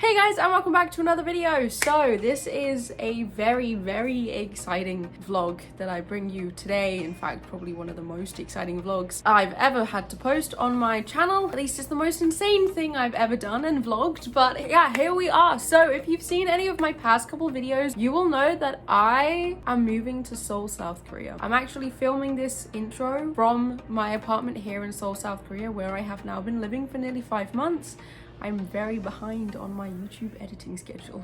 Hey guys, and welcome back to another video. So this is a very exciting vlog that I bring you today. In fact, probably one of the most exciting vlogs I've ever had to post on my channel. At least it's the most insane thing I've ever done and vlogged, but yeah, here we are. So if you've seen any of my past couple videos, you will know that I am moving to Seoul, South Korea. I'm actually filming this intro from my apartment here in Seoul, South Korea, where I have now been living for nearly 5 months. I'm very behind on my YouTube editing schedule.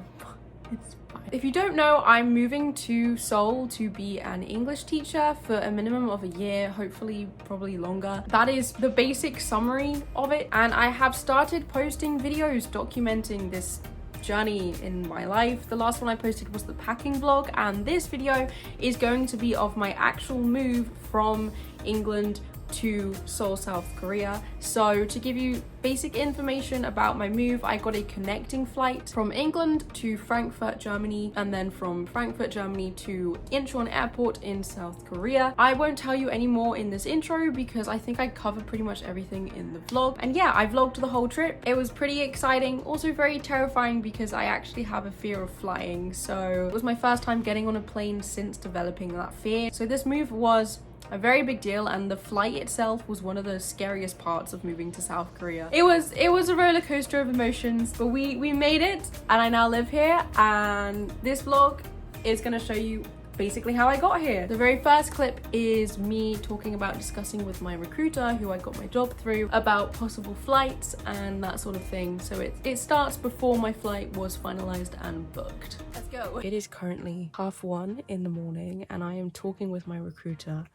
It's fine. If you don't know, I'm moving to Seoul to be an English teacher for a minimum of a year, hopefully probably longer. That is the basic summary of it, and I have started posting videos documenting this journey in my life. The last one I posted was the packing vlog, and this video is going to be of my actual move from England to Seoul, South Korea. So to give you basic information about my move, I got a connecting flight from England to Frankfurt, Germany, and then from Frankfurt, Germany to Incheon Airport in South Korea. I won't tell you any more in this intro because I think I covered pretty much everything in the vlog. And yeah, I vlogged the whole trip. It was pretty exciting, also very terrifying because I actually have a fear of flying. So it was my first time getting on a plane since developing that fear. So this move was a very big deal, and the flight itself was one of the scariest parts of moving to South Korea. It was a roller coaster of emotions, but we made it, and I now live here, and this vlog is gonna show you basically how I got here. The very first clip is me talking about discussing with my recruiter, who I got my job through, about possible flights and that sort of thing. So it starts before my flight was finalized and booked. Let's go. It is currently 1:30 in the morning, and I am talking with my recruiter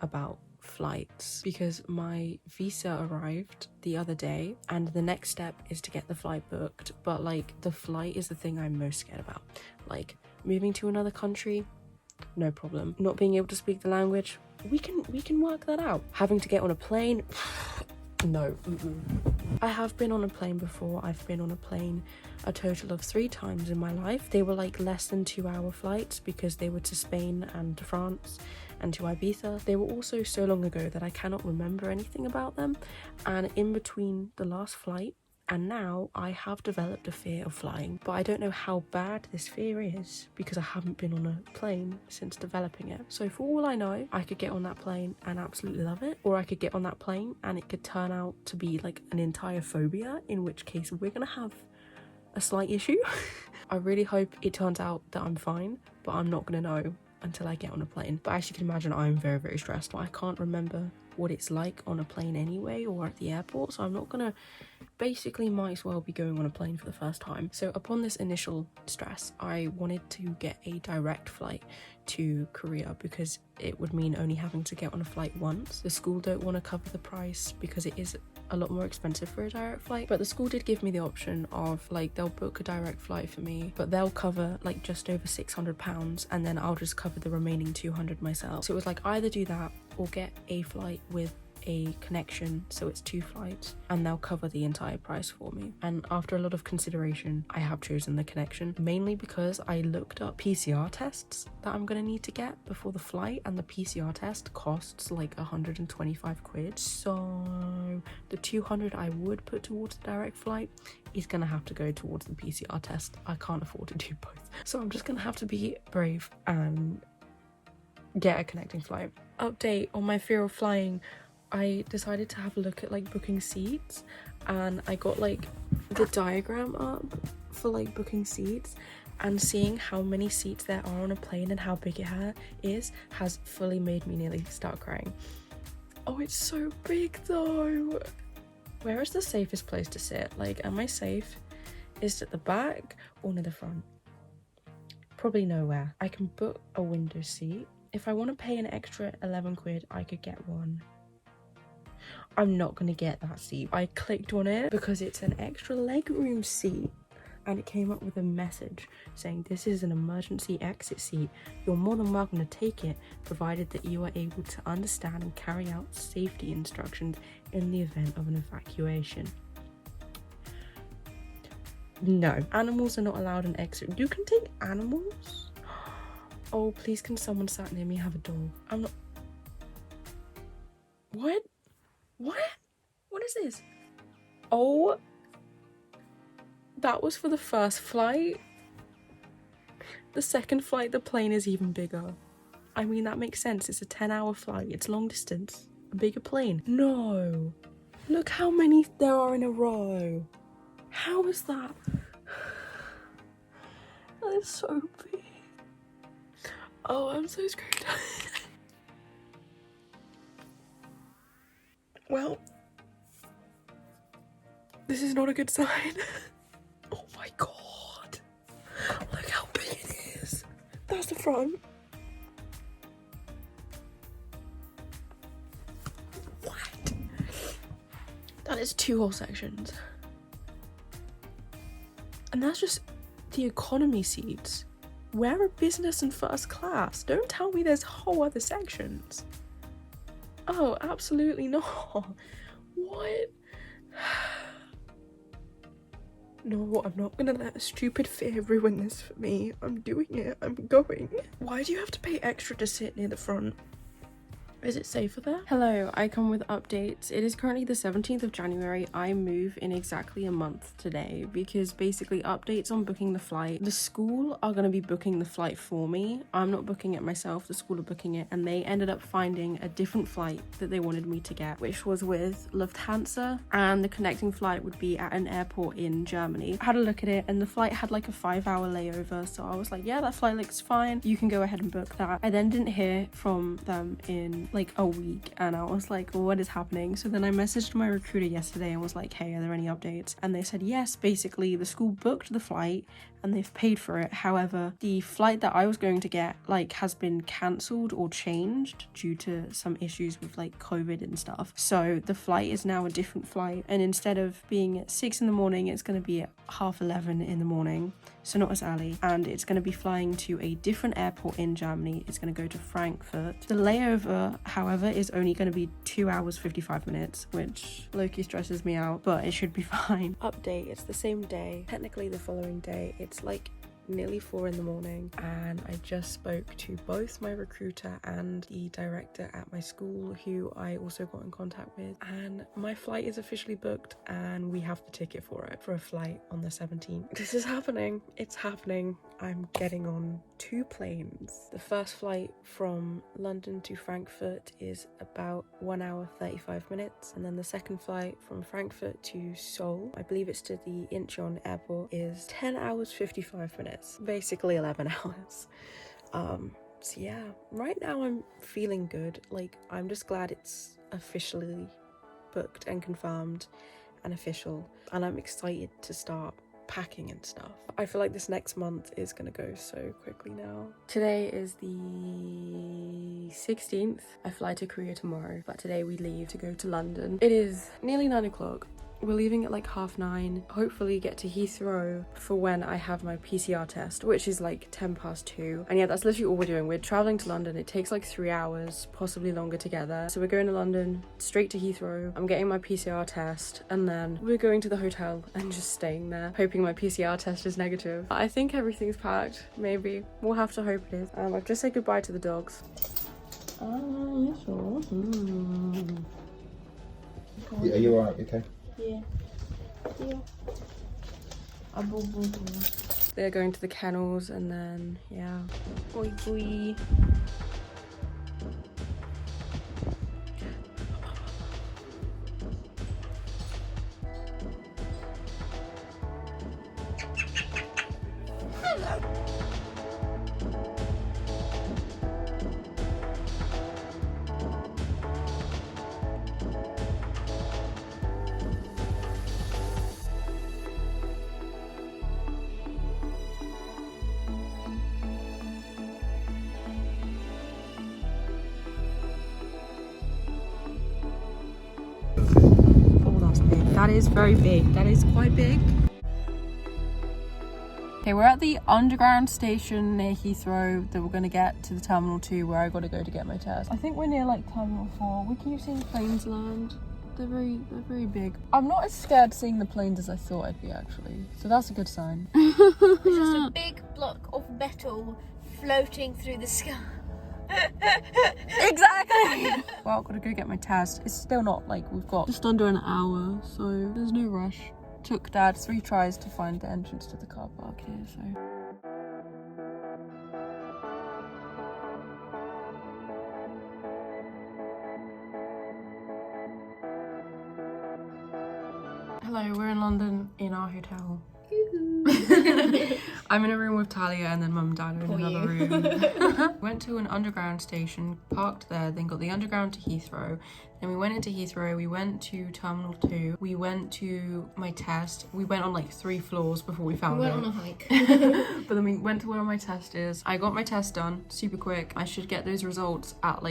about flights because my visa arrived the other day and the next step is to get the flight booked. But like, the flight is the thing I'm most scared about. Like, moving to another country, no problem. Not being able to speak the language, we can work that out. Having to get on a plane, no. I have been on a plane before. I've been on a plane a total of 3 times in my life. They were like less than 2-hour flights because they were to Spain and to France and to Ibiza. They were also so long ago that I cannot remember anything about them. And in between the last flight and now, I have developed a fear of flying, but I don't know how bad this fear is because I haven't been on a plane since developing it. So for all I know, I could get on that plane and absolutely love it, or I could get on that plane and it could turn out to be like an entire phobia, in which case we're gonna have a slight issue. I really hope it turns out that I'm fine, but I'm not gonna know until I get on a plane. But as you can imagine, I'm very stressed. I can't remember what it's like on a plane anyway, or at the airport, so I'm not gonna, basically might as well be going on a plane for the first time. So upon this initial stress, I wanted to get a direct flight to Korea because it would mean only having to get on a flight once. The school don't want to cover the price because it is a lot more expensive for a direct flight, but the school did give me the option of like, they'll book a direct flight for me, but they'll cover like just over £600, and then I'll just cover the remaining 200 myself. So it was like, either do that or get a flight with a connection, so it's 2 flights, and they'll cover the entire price for me. And after a lot of consideration, I have chosen the connection, mainly because I looked up PCR tests that I'm gonna need to get before the flight, and the PCR test costs like 125 quid. So the 200 I would put towards the direct flight is gonna have to go towards the PCR test. I can't afford to do both, so I'm just gonna have to be brave and get a connecting flight. Update on my fear of flying: I decided to have a look at like booking seats, and I got like the diagram up for like booking seats, and seeing how many seats there are on a plane and how big it is has fully made me nearly start crying. Oh, it's so big though. Where is the safest place to sit? Like, am I safe? Is it at the back or near the front? Probably nowhere. I can book a window seat. If I want to pay an extra 11 quid, I could get one. I'm not gonna get that seat. I clicked on it because it's an extra legroom seat, and it came up with a message saying, this is an emergency exit seat. You're more than welcome to take it, provided that you are able to understand and carry out safety instructions in the event of an evacuation. No, animals are not allowed an exit. You can take animals? Oh, please, can someone sat near me have a dog? I'm not... What? What is this? Oh that was for the first flight. The second flight, the plane is even bigger. I mean, that makes sense. It's a 10-hour flight. It's long distance. A bigger plane. No. Look how many there are in a row. How is that? That is so big. Oh, I'm so screwed. Well, this is not a good sign. Oh my god. Look how big it is. That's the front. What? That is 2 whole sections. And that's just the economy seats. Where are business and first class? Don't tell me there's whole other sections. Oh, absolutely not. What? No, I'm not gonna let a stupid fear ruin this for me. I'm doing it. I'm going. Why do you have to pay extra to sit near the front? Is it safer there? Hello, I come with updates. It is currently the 17th of January. I move in exactly a month today because basically updates on booking the flight. The school are going to be booking the flight for me. I'm not booking it myself. The school are booking it, and they ended up finding a different flight that they wanted me to get, which was with Lufthansa, and the connecting flight would be at an airport in Germany. I had a look at it and the flight had like a 5-hour layover, so I was like, yeah, that flight looks fine. You can go ahead and book that. I then didn't hear from them in like a week, and I was like, what is happening? So then I messaged my recruiter yesterday and was like, hey, are there any updates? And they said yes, basically the school booked the flight and they've paid for it. However, the flight that I was going to get like has been cancelled or changed due to some issues with like COVID and stuff. So the flight is now a different flight, and instead of being at 6 in the morning, it's going to be at 11:30 in the morning, so not as early, and it's going to be flying to a different airport in Germany. It's going to go to Frankfurt. The layover, however, is only going to be 2 hours 55 minutes, which low-key stresses me out, but it should be fine. Update, it's the same day, technically the following day. It's like nearly 4 in the morning, and I just spoke to both my recruiter and the director at my school, who I also got in contact with, and my flight is officially booked and we have the ticket for it, for a flight on the 17th. This is happening. It's happening. I'm getting on 2 planes. The first flight from London to Frankfurt is about 1 hour 35 minutes, and then the second flight from Frankfurt to Seoul, I believe it's to the Incheon airport, is 10 hours 55 minutes, basically 11 hours. So yeah, right now I'm feeling good. Like, I'm just glad it's officially booked and confirmed and official, and I'm excited to start packing and stuff. I feel like this next month is gonna go so quickly now. Today is the 16th. I fly to Korea tomorrow, but today we leave to go to London. It is nearly 9 o'clock. We're leaving at like 9:30. Hopefully get to Heathrow for when I have my PCR test, which is like 2:10. And yeah, that's literally all we're doing. We're traveling to London. It takes like 3 hours, possibly longer to get there. So we're going to London, straight to Heathrow. I'm getting my PCR test, and then we're going to the hotel and just staying there, hoping my PCR test is negative. I think everything's packed, maybe. We'll have to hope it is. I've just said goodbye to the dogs. Yes, sure. Are you alright? Okay. Yeah. They're going to the kennels, and then yeah. Boy boy. That is very big. That is quite big. Okay, we're at the underground station near Heathrow that we're going to get to the Terminal 2 where I got to go to get my test. I think we're near like Terminal 4. We keep seeing planes land. They're very big. I'm not as scared seeing the planes as I thought I'd be, actually. So that's a good sign. It's just a big block of metal floating through the sky. Exactly. Well, I've got to go get my test. It's still not like, we've got just under an hour, so there's no rush took Dad 3 tries to find the entrance to the car park here, so. Hello, we're in London in our hotel. I'm in a room with Talia and then Mum and Dad are in another room. Went to an underground station, parked there, then got the underground to Heathrow. Then we went into Heathrow, we went to Terminal 2, we went to my test. We went on like 3 floors before we found it. We went on a hike. But then we went to where my test is. I got my test done super quick. I should get those results at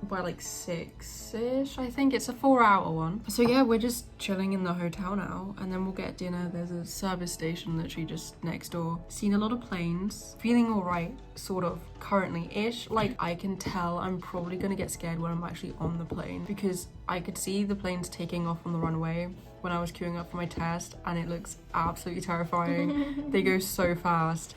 by 6-ish. I think it's a 4-hour one. So yeah, we're just chilling in the hotel now and then we'll get dinner. There's a service station literally just next door. Seen a lot of planes. Feeling alright, sort of, currently-ish. Like, I can tell I'm probably gonna get scared when I'm actually on the plane because I could see the planes taking off on the runway when I was queuing up for my test and it looks absolutely terrifying. They go so fast.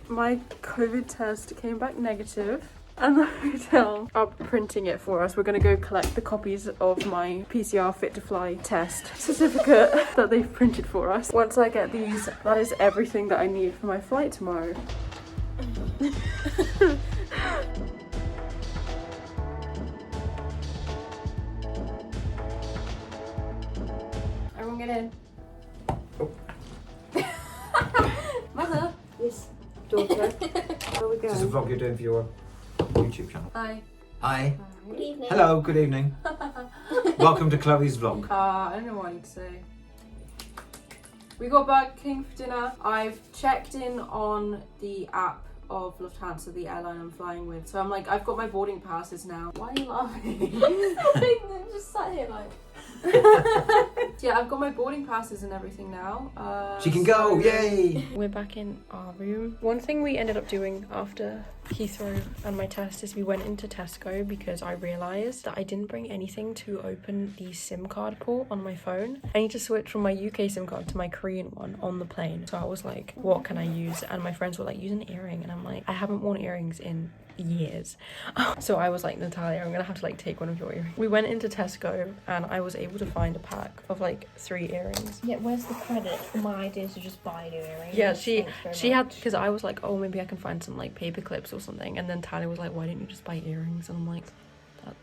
My COVID test came back negative and the hotel are printing it for us. We're going to go collect the copies of my PCR Fit to Fly test certificate that they've printed for us. Once I get these, that is everything that I need for my flight tomorrow. Everyone get in. Oh. Mother. Yes. Daughter. Where we This is a going? vlog you're doing for your YouTube channel. Hi. Hi. Good evening. Hello, good evening. Welcome to Chloe's vlog. I don't know what I need to say. We got Burger King for dinner. I've checked in on the app of Lufthansa, the airline I'm flying with. So I'm like, I've got my boarding passes now. Why are you laughing? I'm just sat here like. Yeah, I've got my boarding passes and everything now. She can go, yay! We're back in our room. One thing we ended up doing after Heathrow and my test is we went into Tesco because I realised that I didn't bring anything to open the SIM card port on my phone. I need to switch from my UK SIM card to my Korean one on the plane. So I was like, what can I use? And my friends were like, use an earring. And I'm like, I haven't worn earrings in years. So I was like, Natalia, I'm gonna have to like take one of your earrings. We went into Tesco and I was able to find a pack of like 3 earrings. Yeah, where's the credit for my idea to just buy new earrings? Yeah, she Thanks very had, much. because I was like, oh, maybe I can find some like paper clips or something, and then Talia was like, why don't you just buy earrings? And I'm like,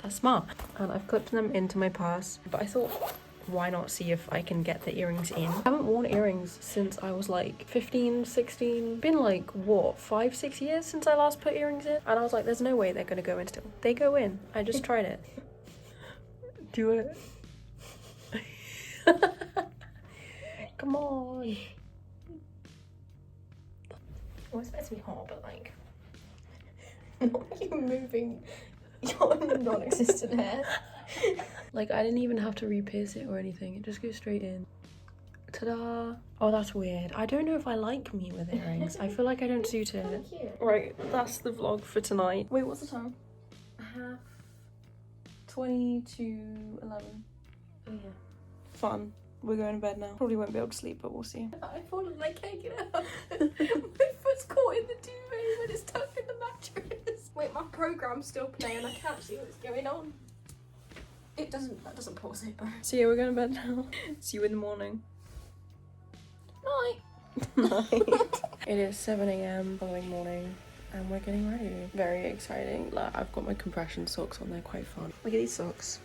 that's smart. And I've clipped them into my purse, but I thought, why not see if I can get the earrings in? I haven't worn earrings since I was like 15, 16. Been like, what, 5-6 years since I last put earrings in? And I was like, there's no way they're gonna go in still. They go in. I just tried it. Do it. Come on. Well, it's meant to be hot, but like. Not you moving your non-existent hair. Like, I didn't even have to re-pierce it or anything. It just goes straight in. Ta-da! Oh, that's weird. I don't know if I like me with earrings. I feel like I don't suit it. Cute. Right, that's the vlog for tonight. Wait, what's the time? 20 to 11. Oh yeah. Fun. We're going to bed now. Probably won't be able to sleep, but we'll see. I fallen like can't get up. My foot's caught in the duvet and it's tucked in the mattress. Wait, my program's still playing. I can't see what's going on. That doesn't pause it, bro. So yeah, we're going to bed now. See you in the morning. Night. It is 7 a.m. following morning and we're getting ready. Very exciting. Like, I've got my compression socks on, they're quite fun. Look at these socks.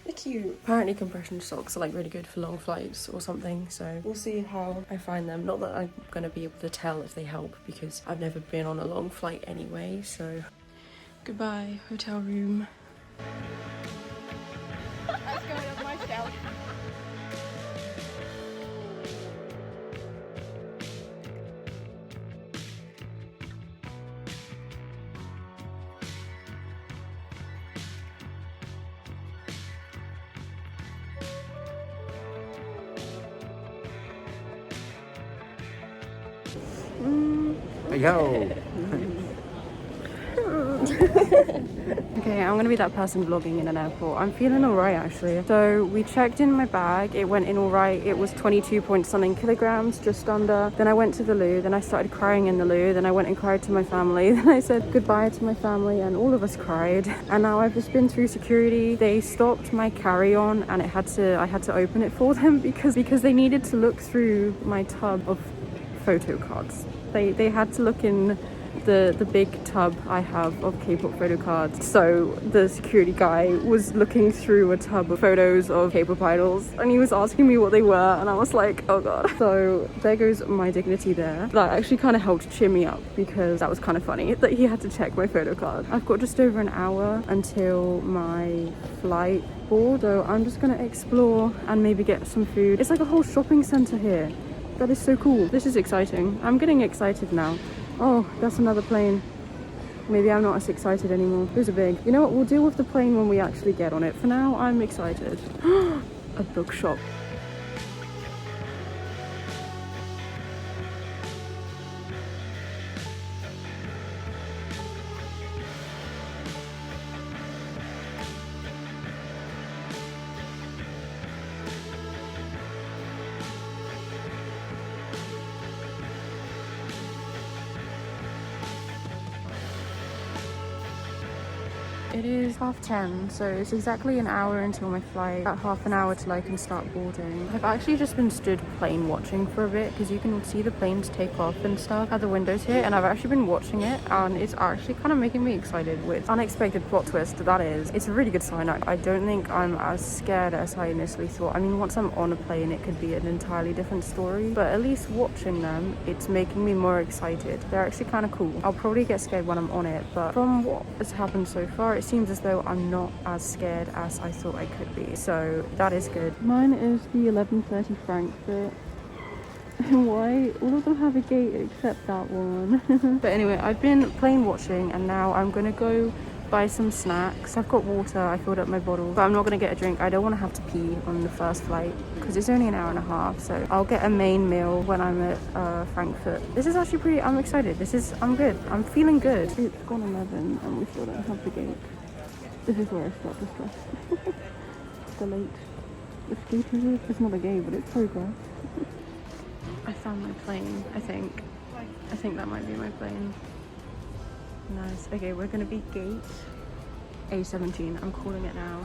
They're cute. Apparently compression socks are like really good for long flights or something, so we'll see how I find them. Not that I'm gonna be able to tell if they help because I've never been on a long flight anyway, so. Goodbye, hotel room. That's going on my shelf. Yo! Okay, I'm gonna be that person vlogging in an airport. I'm feeling alright actually. So we checked in my bag, it went in alright. It was 22 point something kilograms, just under. Then I went to the loo, then I started crying in the loo, then I went and cried to my family. Then I said goodbye to my family and all of us cried. And now I've just been through security. They stopped my carry-on and I had to open it for them because they needed to look through my tub of photo cards. They had to look in the big tub I have of K-pop photo cards. So the security guy was looking through a tub of photos of K-pop idols and he was asking me what they were and I was like, oh god. So there goes my dignity there. That actually kind of helped cheer me up because that was kind of funny that he had to check my photo card. I've got just over an hour until my flight board, so I'm just gonna explore and maybe get some food. It's like a whole shopping center here. That is so cool. This is exciting. I'm getting excited now. Oh, that's another plane. Maybe I'm not as excited anymore. Those are big. You know what? We'll deal with the plane when we actually get on it. For now, I'm excited. A bookshop. It is 10:30, so it's exactly an hour until my flight. About half an hour till I can start boarding. I've actually just been stood plane watching for a bit because you can see the planes take off and stuff at the windows here, and I've actually been watching it and it's actually kind of making me excited with unexpected plot twist that is. It's a really good sign. I don't think I'm as scared as I initially thought. I mean, once I'm on a plane it could be an entirely different story, but at least watching them, it's making me more excited. They're actually kind of cool. I'll probably get scared when I'm on it, but from what has happened so far, it seems as though I'm not as scared as I thought I could be, so that is good. Mine is the 11:30 Frankfurt. Why all of them have a gate except that one? But anyway, I've been plane watching and now I'm gonna go buy some snacks. I've got water, I filled up my bottle, but I'm not gonna get a drink. I don't want to have to pee on the first flight because it's only an hour and a half, so I'll get a main meal when I'm at Frankfurt. This is actually pretty, I'm excited. I'm good, I'm feeling good. It's gone 11 and we still don't have the gate. This is where I start to stress. The late. The skaters, it's not a gate, but it's progress. I found my plane, I think. I think that might be my plane. Nice. Okay, we're gonna be gate A17. I'm calling it now.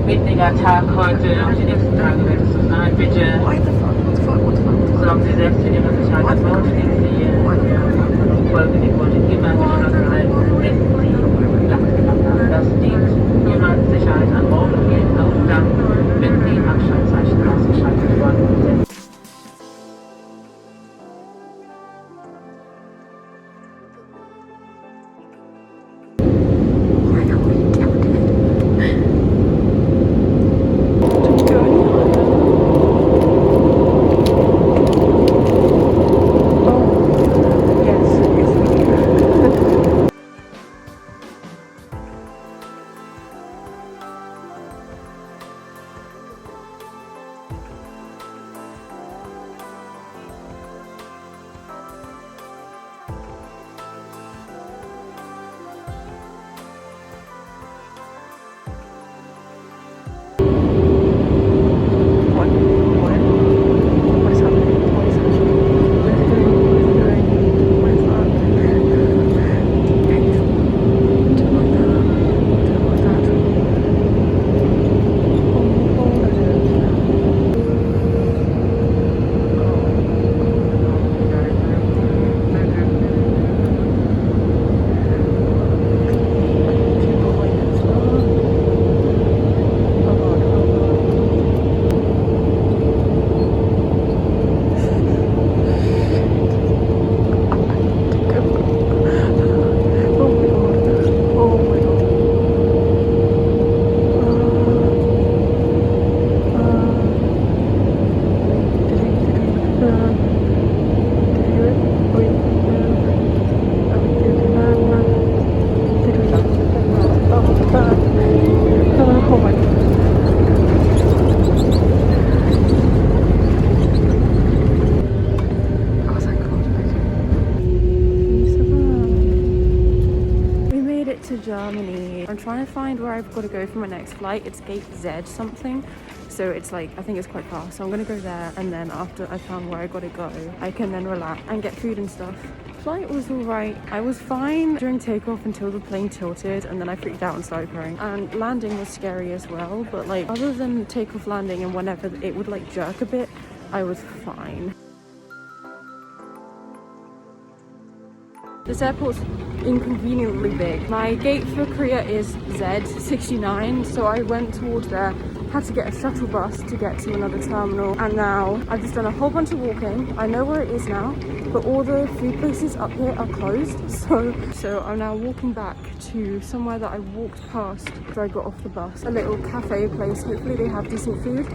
Wichtiger Tag heute, auf die nächsten Tage wird es so sein. Bitte sorgen Sie selbst für Ihre Sicherheit am Bord, fliegen Sie folgen den Worten immer geschlossen halten, denken Sie nach. Das dient Ihrer Sicherheit an Bord und gilt auch dann, wenn die Abschaltzeichen ausgeschaltet worden sind. it to Germany. I'm trying to find where I've got to go for my next flight. It's gate Z something. So it's like, I think it's quite far. So I'm gonna go there, and then after I found where I gotta go, I can then relax and get food and stuff. Flight was alright. I was fine during takeoff until the plane tilted, and then I freaked out and started crying. And landing was scary as well, but like other than takeoff, landing, and whenever it would like jerk a bit, I was fine. This airport's inconveniently big. My gate for Korea is Z69, so I went towards there, had to get a shuttle bus to get to another terminal, and now I've just done a whole bunch of walking. I know where it is now, but all the food places up here are closed, so I'm now walking back to somewhere that I walked past after I got off the bus. A little cafe place. Hopefully they have decent food,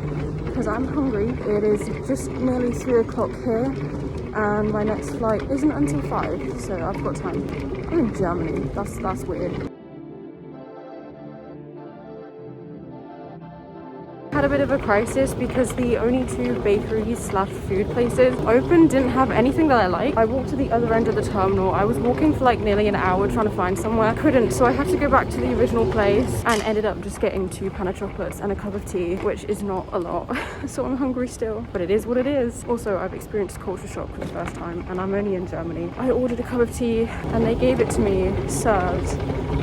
because I'm hungry. It is just nearly 3 o'clock here, and my next flight isn't until 5, so I've got time. I'm in Germany. That's weird. Had a bit of a crisis because the only 2 bakeries / food places open didn't have anything that I like. I walked to the other end of the terminal. I was walking for like nearly an hour trying to find somewhere. Couldn't, so I had to go back to the original place and ended up just getting 2 panna chocolates and a cup of tea, which is not a lot. So I'm hungry still, but it is what it is. Also, I've experienced culture shock for the first time, and I'm only in Germany. I ordered a cup of tea and they gave it to me served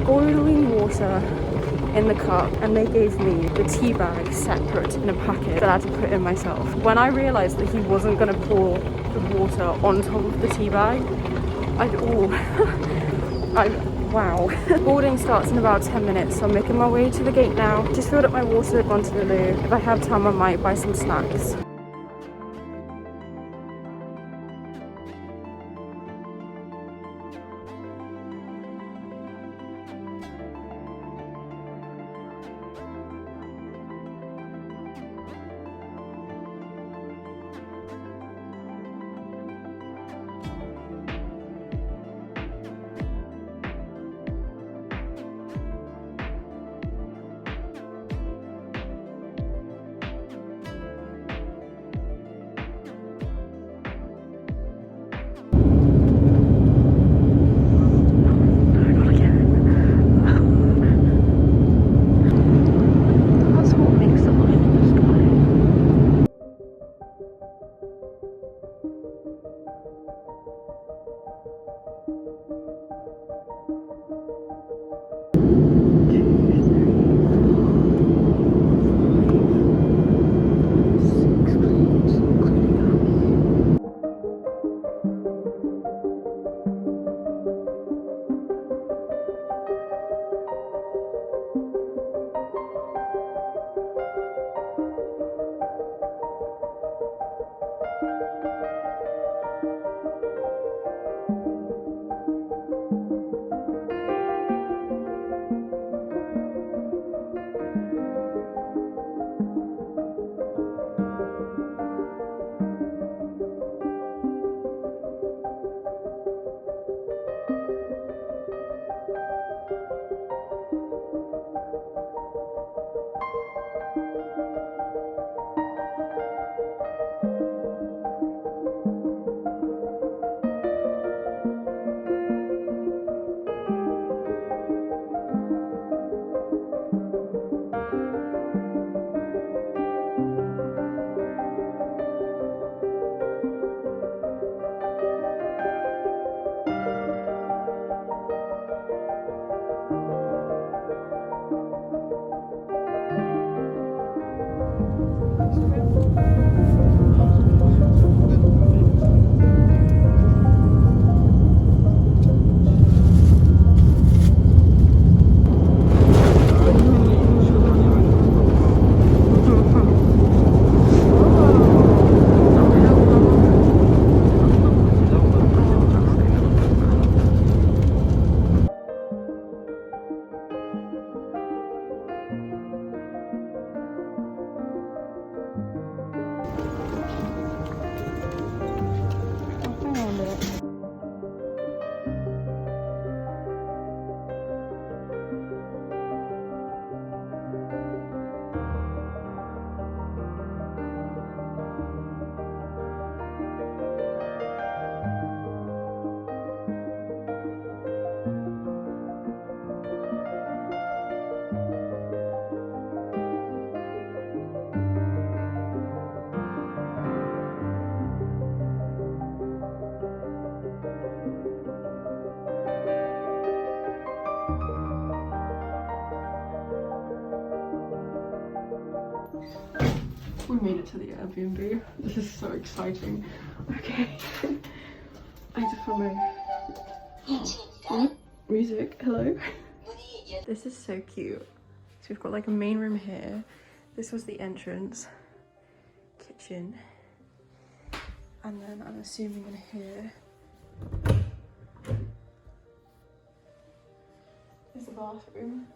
boiling water in the cup, and they gave me the tea bag separate in a packet that I had to put in myself. When I realized that he wasn't going to pour the water on top of the tea bag, wow. Boarding starts in about 10 minutes, so I'm making my way to the gate now. Just filled up my water, gone to the loo. If I have time, I might buy some snacks. We made it to the Airbnb. This is so exciting. Okay. I need to find my music. Hello. This is so cute. So we've got like a main room here. This was the entrance. Kitchen. And then I'm assuming in here is the bathroom.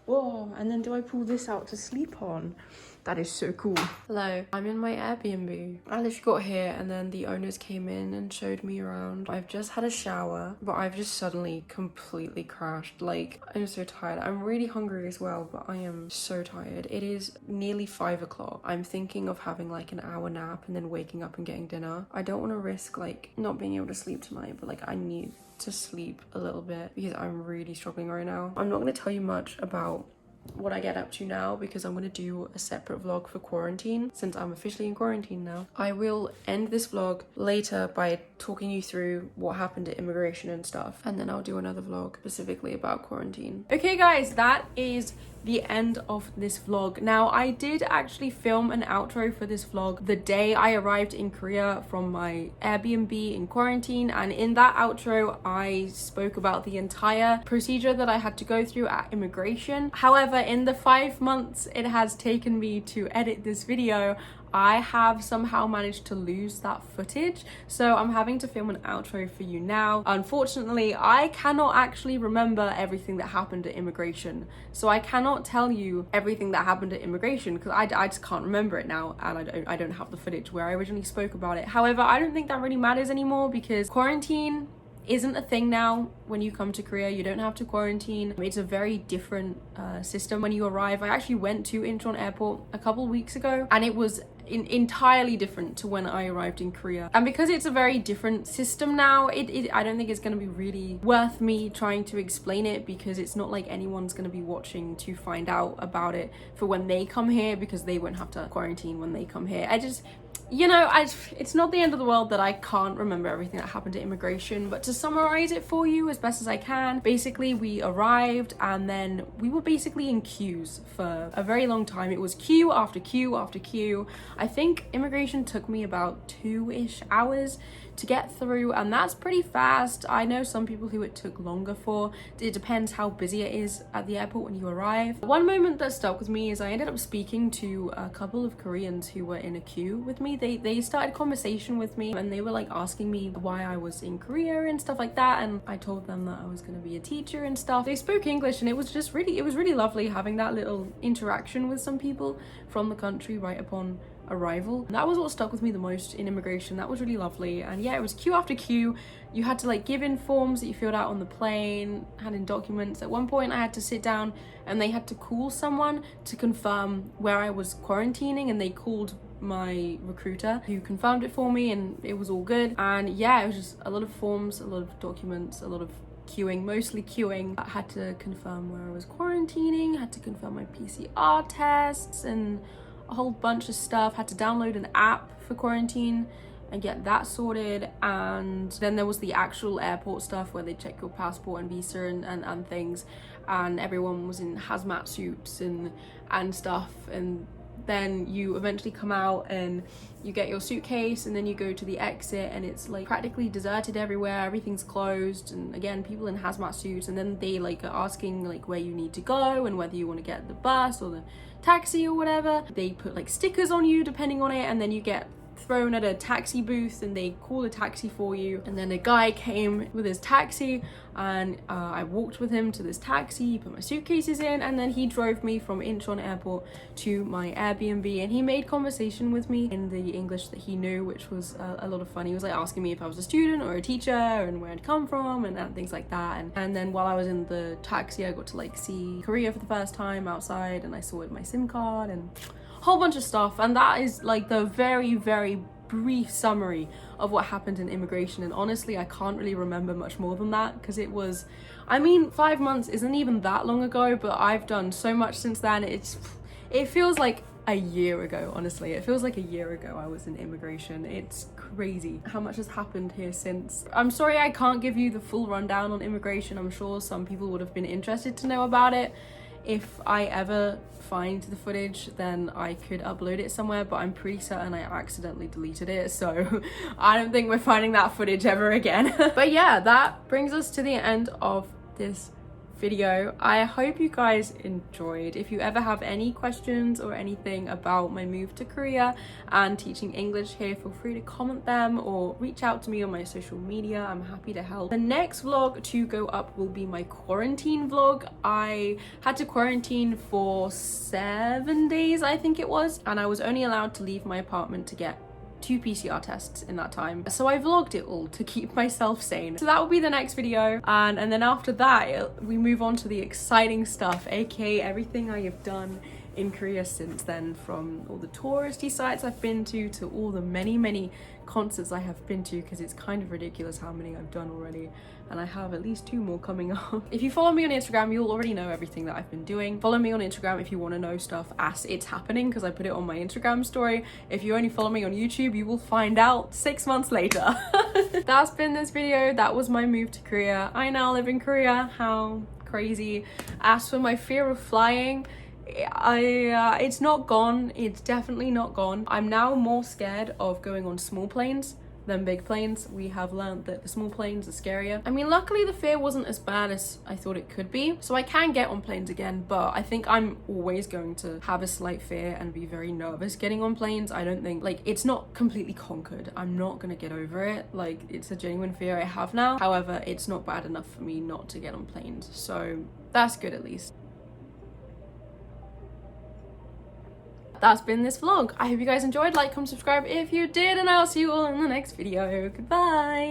Whoa, and then do I pull this out to sleep on? That is so cool. Hello, I'm in my Airbnb. I literally got here and then the owners came in and showed me around. I've just had a shower, but I've just suddenly completely crashed. Like, I'm so tired. I'm really hungry as well, but I am so tired. It is nearly 5 o'clock. I'm thinking of having like an hour nap and then waking up and getting dinner. I don't want to risk like not being able to sleep tonight, but like I need to sleep a little bit because I'm really struggling right now. I'm not going to tell you much about what I get up to now because I'm going to do a separate vlog for quarantine since I'm officially in quarantine now. I will end this vlog later by talking you through what happened at immigration and stuff, and then I'll do another vlog specifically about quarantine. Okay guys, that is the end of this vlog. Now, I did actually film an outro for this vlog the day I arrived in Korea from my Airbnb in quarantine, and in that outro I spoke about the entire procedure that I had to go through at immigration. However, in the 5 months it has taken me to edit this video, I have somehow managed to lose that footage, so I'm having to film an outro for you now. Unfortunately, I cannot actually remember everything that happened at immigration, so I cannot tell you everything that happened at immigration because I just can't remember it now, and I don't have the footage where I originally spoke about it. However, I don't think that really matters anymore because quarantine isn't a thing now. When you come to Korea, you don't have to quarantine. It's a very different system when you arrive. I actually went to Incheon Airport a couple weeks ago and it was entirely different to when I arrived in Korea. And because it's a very different system now, I don't think it's going to be really worth me trying to explain it because it's not like anyone's going to be watching to find out about it for when they come here because they won't have to quarantine when they come here. You know, it's not the end of the world that I can't remember everything that happened at immigration, but to summarize it for you as best as I can, basically we arrived and then we were basically in queues for a very long time. It was queue after queue after queue. I think immigration took me about 2-ish hours to get through, and that's pretty fast. I know some people who it took longer for. It depends how busy it is at the airport when you arrive. One moment that stuck with me is I ended up speaking to a couple of Koreans who were in a queue with me. They started a conversation with me and they were like asking me why I was in Korea and stuff like that, and I told them that I was going to be a teacher and stuff. They spoke English and it was really lovely having that little interaction with some people from the country right upon arrival. That was what stuck with me the most in immigration. That was really lovely. And yeah, it was queue after queue. You had to like give in forms that you filled out on the plane, hand in documents. At one point I had to sit down and they had to call someone to confirm where I was quarantining, and they called my recruiter who confirmed it for me and it was all good. And yeah, it was just a lot of forms, a lot of documents, a lot of queuing, mostly queuing. I had to confirm where I was quarantining, had to confirm my PCR tests and a whole bunch of stuff. Had to download an app for quarantine and get that sorted. And then there was the actual airport stuff where they check your passport and visa and things, and everyone was in hazmat suits and stuff. And then you eventually come out and you get your suitcase and then you go to the exit and it's like practically deserted everywhere, everything's closed, and again people in hazmat suits, and then they like are asking like where you need to go and whether you want to get the bus or the taxi or whatever. They put like stickers on you depending on it, and then you get thrown at a taxi booth and they call a taxi for you. And then a guy came with his taxi and I walked with him to this taxi, put my suitcases in, and then he drove me from Incheon Airport to my Airbnb, and he made conversation with me in the English that he knew, which was a lot of fun. He was like asking me if I was a student or a teacher and where I'd come from and things like that. And then while I was in the taxi I got to like see Korea for the first time outside, and I sorted my SIM card and a whole bunch of stuff. And that is like the very, very brief summary of what happened in immigration. And honestly, I can't really remember much more than that because it was, I mean, 5 months isn't even that long ago, but I've done so much since then. It feels like a year ago, honestly. It feels like a year ago I was in immigration. It's crazy how much has happened here since. I'm sorry I can't give you the full rundown on immigration. I'm sure some people would have been interested to know about it. If I ever find the footage, then I could upload it somewhere, but I'm pretty certain I accidentally deleted it, so I don't think we're finding that footage ever again. But yeah, that brings us to the end of this video. I hope you guys enjoyed. If you ever have any questions or anything about my move to Korea and teaching English here, feel free to comment them or reach out to me on my social media. I'm happy to help. The next vlog to go up will be my quarantine vlog. I had to quarantine for 7 days, I think it was, and I was only allowed to leave my apartment to get 2 PCR tests in that time, so I vlogged it all to keep myself sane. So that will be the next video, and then after that we move on to the exciting stuff, aka everything I have done in Korea since then, from all the touristy sites I've been to all the many concerts I have been to, because it's kind of ridiculous how many I've done already, and I have at least 2 more coming up. If you follow me on Instagram, you'll already know everything that I've been doing. Follow me on Instagram if you want to know stuff as it's happening, because I put it on my Instagram story. If you only follow me on YouTube, you will find out 6 months later. That's been this video. That was my move to Korea. I now live in Korea. How crazy. As for my fear of flying, it's not gone. It's definitely not gone. I'm now more scared of going on small planes than big planes. We have learned that the small planes are scarier. I mean, luckily the fear wasn't as bad as I thought it could be, so I can get on planes again, but I think I'm always going to have a slight fear and be very nervous getting on planes. I don't think, like, it's not completely conquered. I'm not gonna get over it. Like, it's a genuine fear I have now. However, it's not bad enough for me not to get on planes, so that's good at least. That's been this vlog. I hope you guys enjoyed. Like, comment, subscribe if you did, and I'll see you all in the next video. Goodbye.